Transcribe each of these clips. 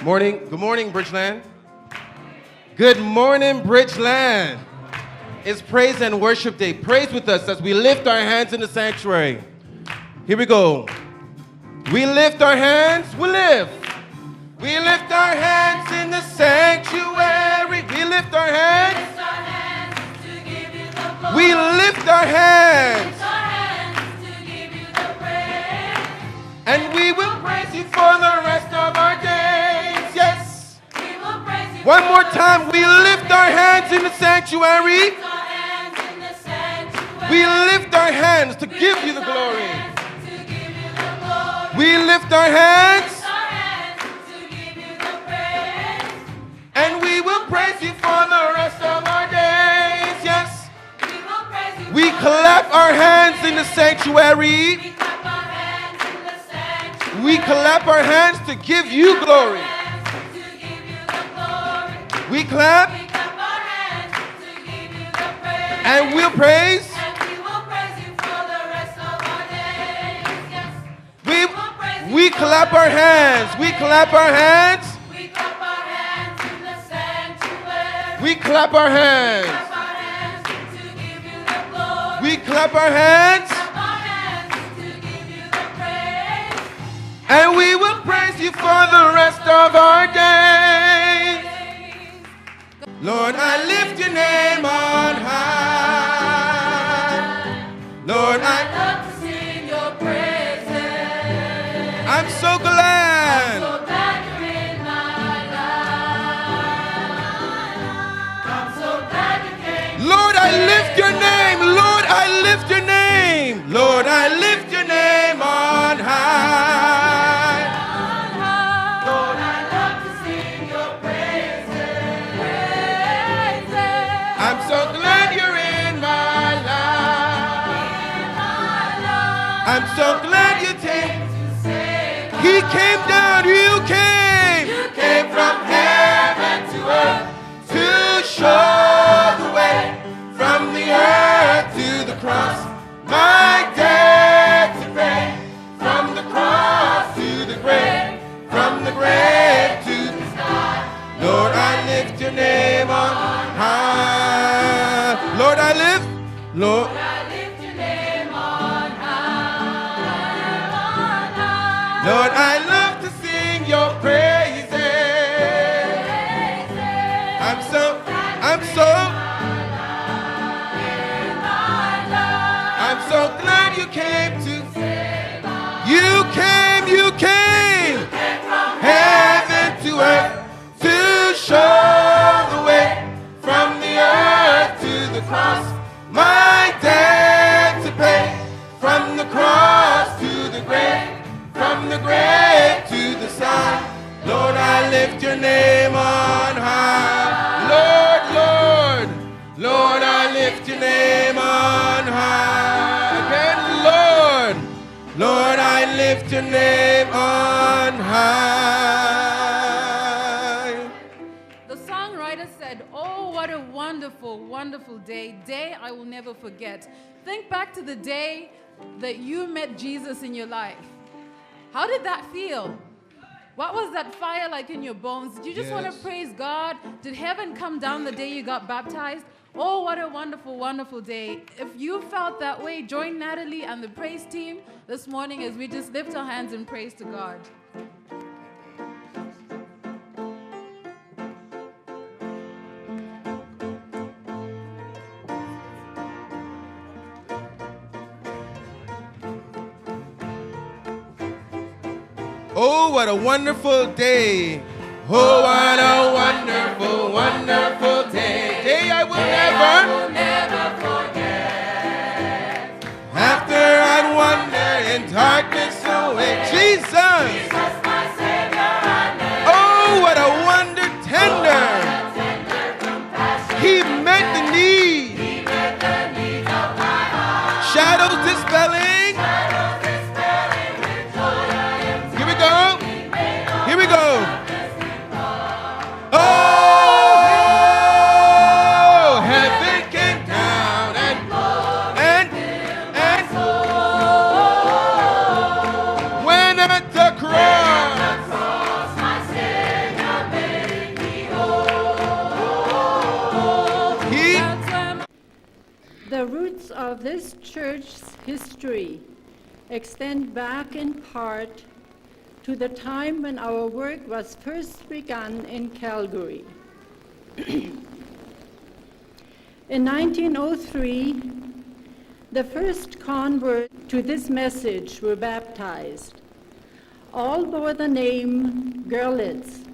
Morning. Good morning, Bridgeland. Good morning, Bridgeland. It's Praise and Worship Day. Praise with us as we lift our hands in the sanctuary. Here we go. We lift our hands, we lift. We lift our hands in the sanctuary. We lift our hands. We lift our hands. And we will praise you for the rest of our days. Yes. One more time. We lift our hands in the sanctuary. We lift our hands to give you the glory. We lift our hands. And we will praise you for the rest of our days. Yes. We clap our hands in the sanctuary. We clap our hands to give you glory. We clap and we'll praise. We clap our hands. We clap our hands. We clap our hands. We clap our hands. And we will praise you for the rest of our days. Lord, I lift your name on high. Lord, I love to sing your praises. I'm so glad. I'm so glad you're in my life. I'm so glad you came. Lord, I lift your name. Lord, I lift your name. Lord, I lift your name on high. I'm so glad you're in my life. I'm so glad you came. He came down, you came. You came from heaven to earth to show the way. From the earth to the cross, my debt to pay. From the cross to the grave, from the grave to the sky. Lord, I lift your name on high. Lord, I lift, Lord, I lift your name on high. Lord, I love to sing your praises. I'm so glad you came to. You came from heaven to earth to show the way. From the earth to the cross, my debt to pay. From the cross to the grave, from the grave to the sky. Lord, I lift your name on high. Lord, Lord, Lord, I lift your name on high. Again, Lord, Lord, I lift your name on high. The songwriter said, "Oh, what a wonderful, wonderful day I will never forget." Think back to the day that you met Jesus in your life. How did that feel? What was that fire like in your bones? Did you just want to praise God? Did heaven come down the day you got baptized? Oh, what a wonderful, wonderful day. If you felt that way, join Natalie and the praise team this morning as we just lift our hands in praise to God. Oh, what a wonderful day. Oh, what a wonderful, wonderful day. Day I will never forget. After I'd wander in darkness away. Jesus. My Savior, oh, what a wonder tender. He met the need. He met the needs of my heart. Shadows dispelling. Here we go. Oh, heaven came down and The roots of this church's history extend back in part to the time when our work was first begun in Calgary. In 1903, the first converts to this message were baptized. All bore the name Görlitz,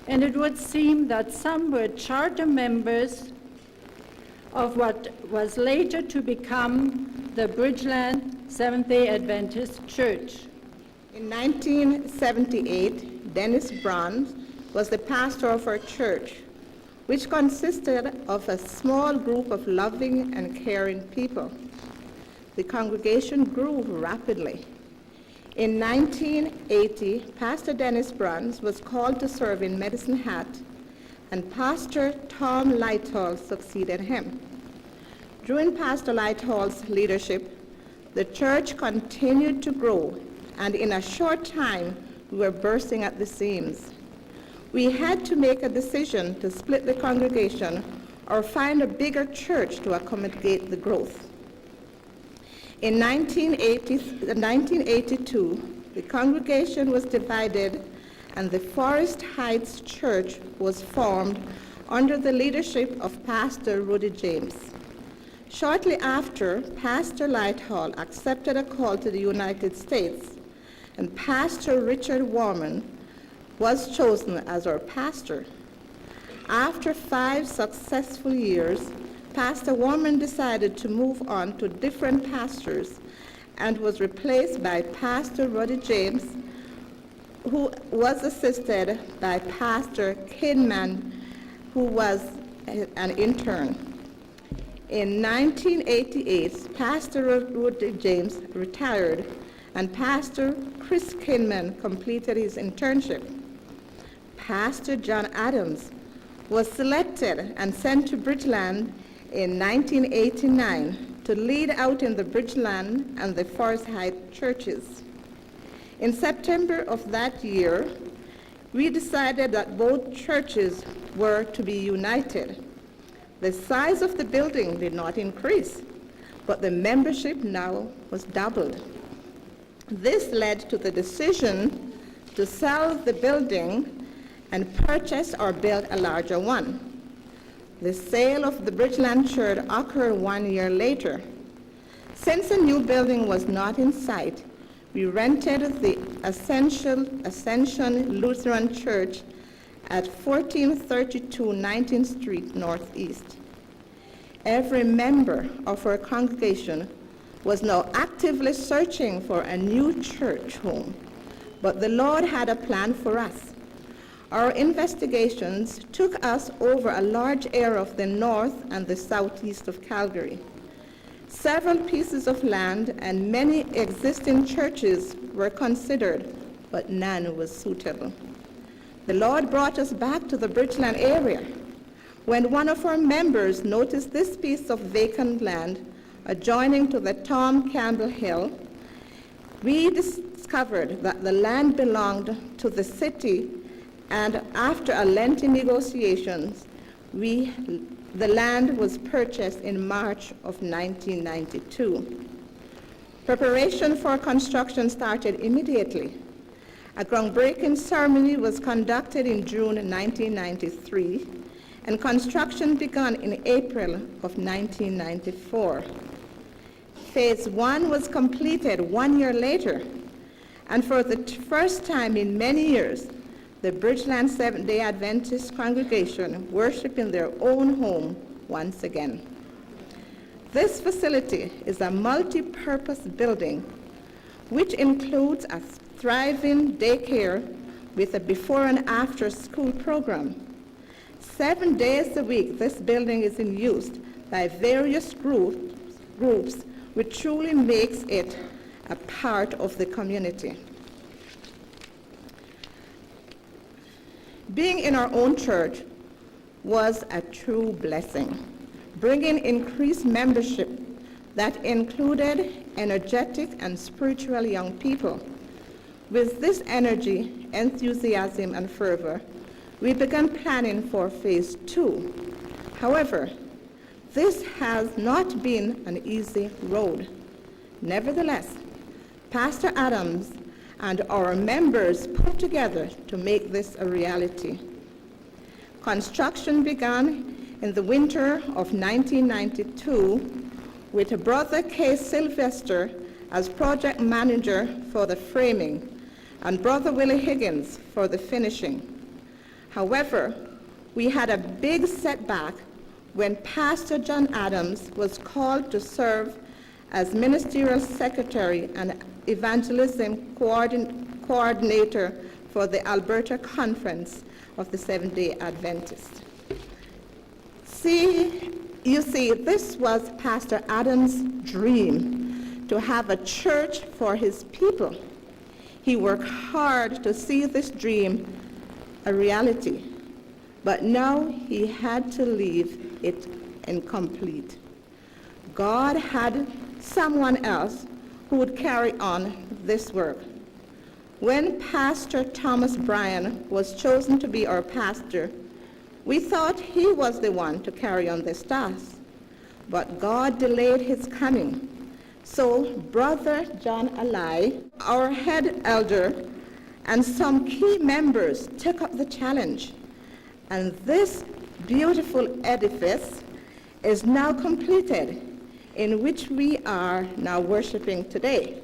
and it would seem that some were charter members of what was later to become the Bridgeland Seventh-day Adventist Church. In 1978, Dennis Brons was the pastor of our church, which consisted of a small group of loving and caring people. The congregation grew rapidly. In 1980, Pastor Dennis Brons was called to serve in Medicine Hat, and Pastor Tom Lighthall succeeded him. During Pastor Lighthall's leadership, the church continued to grow, and in a short time, we were bursting at the seams. We had to make a decision to split the congregation or find a bigger church to accommodate the growth. In 1982, the congregation was divided and the Forest Heights Church was formed under the leadership of Pastor Rudy James. Shortly after, Pastor Lighthall accepted a call to the United States, and Pastor Richard Warman was chosen as our pastor. After 5 successful years, Pastor Warman decided to move on to different pastors and was replaced by Pastor Rudy James, who was assisted by Pastor Kidman, who was an intern. In 1988, Pastor Rudy James retired and Pastor Chris Kidman completed his internship. Pastor John Adams was selected and sent to Bridgeland in 1989 to lead out in the Bridgeland and the Forest Heights churches. In September of that year, we decided that both churches were to be united. The size of the building did not increase, but the membership now was doubled. This led to the decision to sell the building and purchase or build a larger one. The sale of the Bridgeland Church occurred 1 year later. Since a new building was not in sight, we rented the Ascension Lutheran Church at 1432 19th Street Northeast. Every member of our congregation was now actively searching for a new church home, but the Lord had a plan for us. Our investigations took us over a large area of the north and the southeast of Calgary. Several pieces of land and many existing churches were considered, but none was suitable. The Lord brought us back to the Bridgeland area when one of our members noticed this piece of vacant land adjoining to the Tom Campbell Hill. We discovered that the land belonged to the city, and after a lengthy negotiations, the land was purchased in March of 1992. Preparation for construction started immediately. A groundbreaking ceremony was conducted in June 1993, and construction began in April of 1994. Phase 1 was completed 1 year later, and for the first time in many years, the Bridgeland Seventh-day Adventist congregation worship in their own home once again. This facility is a multi-purpose building which includes a thriving daycare with a before and after school program. 7 days a week, this building is in use by various groups, which truly makes it a part of the community. Being in our own church was a true blessing, bringing increased membership that included energetic and spiritual young people. With this energy, enthusiasm, and fervor, we began planning for phase 2. However, This has not been an easy road. Nevertheless, Pastor Adams and our members put together to make this a reality. Construction began in the winter of 1992 with Brother K. Sylvester as project manager for the framing and Brother Willie Higgins for the finishing. However, we had a big setback when Pastor John Adams was called to serve as ministerial secretary and evangelism coordinator for the Alberta Conference of the Seventh-day Adventists. You see, this was Pastor Adams' dream, to have a church for his people. He worked hard to see this dream a reality, but now he had to leave it incomplete. God had someone else who would carry on this work. When Pastor Thomas Bryan was chosen to be our pastor, we thought he was the one to carry on this task, but God delayed his coming. So Brother John Alai, our head elder, and some key members took up the challenge, and this beautiful edifice is now completed, in which we are now worshiping today.